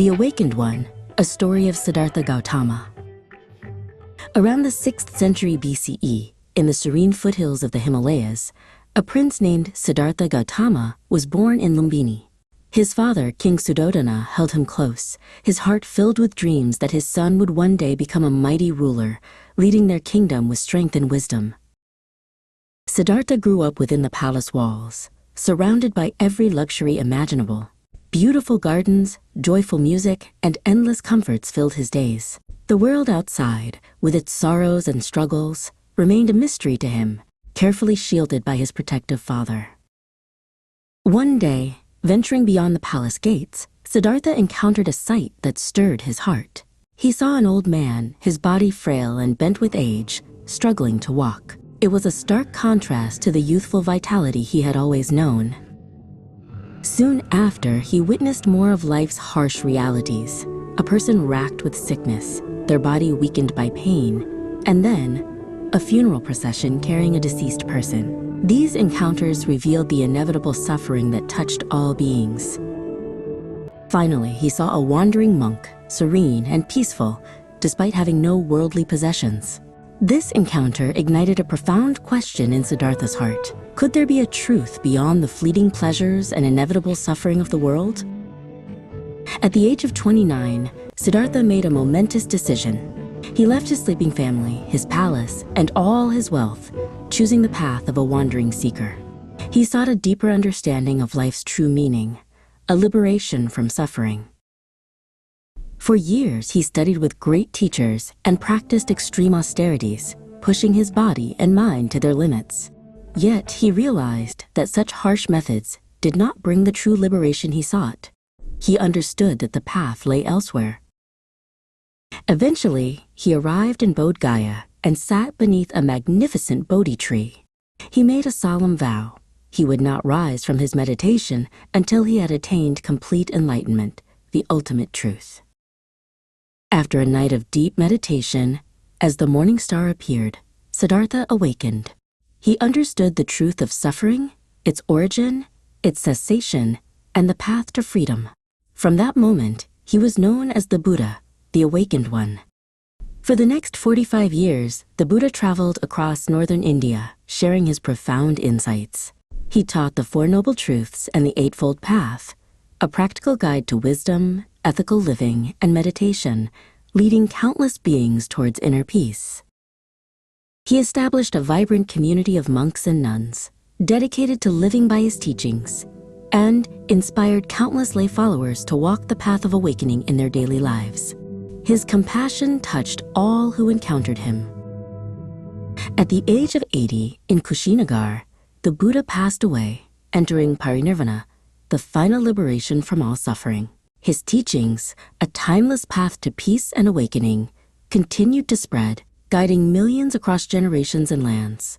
The Awakened One, a story of Siddhartha Gautama. Around the 6th century BCE, in the serene foothills of the Himalayas, a prince named Siddhartha Gautama was born in Lumbini. His father, King Suddhodana, held him close, his heart filled with dreams that his son would one day become a mighty ruler, leading their kingdom with strength and wisdom. Siddhartha grew up within the palace walls, surrounded by every luxury imaginable. Beautiful gardens, joyful music, and endless comforts filled his days. The world outside, with its sorrows and struggles, remained a mystery to him, carefully shielded by his protective father. One day, venturing beyond the palace gates, Siddhartha encountered a sight that stirred his heart. He saw an old man, his body frail and bent with age, struggling to walk. It was a stark contrast to the youthful vitality he had always known. Soon after, he witnessed more of life's harsh realities. A person racked with sickness, their body weakened by pain, and then a funeral procession carrying a deceased person. These encounters revealed the inevitable suffering that touched all beings. Finally, he saw a wandering monk, serene and peaceful, despite having no worldly possessions. This encounter ignited a profound question in Siddhartha's heart. Could there be a truth beyond the fleeting pleasures and inevitable suffering of the world? At the age of 29, Siddhartha made a momentous decision. He left his sleeping family, his palace, and all his wealth, choosing the path of a wandering seeker. He sought a deeper understanding of life's true meaning, a liberation from suffering. For years, he studied with great teachers and practiced extreme austerities, pushing his body and mind to their limits. Yet he realized that such harsh methods did not bring the true liberation he sought. He understood that the path lay elsewhere. Eventually, he arrived in Bodh Gaya and sat beneath a magnificent Bodhi tree. He made a solemn vow. He would not rise from his meditation until he had attained complete enlightenment, the ultimate truth. After a night of deep meditation, as the morning star appeared, Siddhartha awakened. He understood the truth of suffering, its origin, its cessation, and the path to freedom. From that moment, he was known as the Buddha, the Awakened One. For the next 45 years, the Buddha traveled across northern India, sharing his profound insights. He taught the Four Noble Truths and the Eightfold Path, a practical guide to wisdom, ethical living, and meditation, leading countless beings towards inner peace. He established a vibrant community of monks and nuns, dedicated to living by his teachings, and inspired countless lay followers to walk the path of awakening in their daily lives. His compassion touched all who encountered him. At the age of 80, in Kushinagar, the Buddha passed away, entering parinirvana, the final liberation from all suffering. His teachings, a timeless path to peace and awakening, continued to spread, guiding millions across generations and lands.